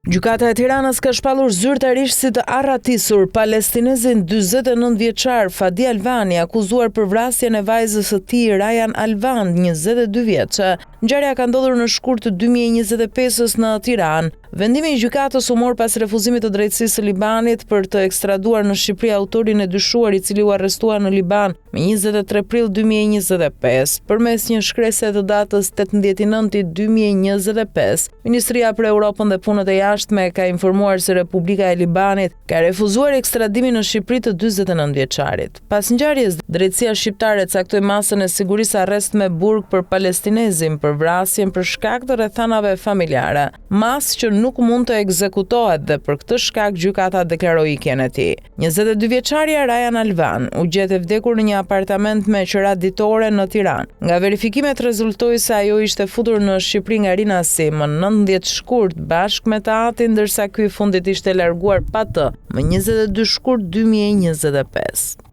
Gjykata e Tiranës ka shpallur zyrtarisht si të arratisur palestinezin 49 vjeçar Fadi Alvani, akuzuar për vrasjen e vajzës së tij Rayan Alvan, 22 vjeçë. Ngjarja ka ndodhur në shkurt të 2025-s në Tiranë. Vendimi i gjykatës u mor pas refuzimit të drejtësisë së Libanit për të ekstraduar në Shqipëri autorin e dyshuar, i cili u arrestua në Liban me 23 prill 2025. Përmes një shkrese të datës 18/9/2025, Ministria për Europën dhe Punët e Jashtme ka informuar se Republika e Libanit ka refuzuar ekstradimin në Shqipëri të 49 vjeçarit. Pas ngjarjes, drejtësia shqiptare caktoi masën e sigurisë arrest me burg për palestinezin për vrasjen për shkak të rrethanave familjare, masë që nuk mund të ekzekutohet dhe për këtë shkak gjykata deklaroi ikjen e tij. 22 vjeçaria Rayan Alvan u gjet e vdekur në një apartament me qira ditore në Tiranë. Nga verifikimet rezultoi se ajo ishte futur në Shqipëri nga rinasi më 19 shkurt bashkë me të atin, ndërsa ky i fundit ishte larguar pa të më 22 shkurt 2025.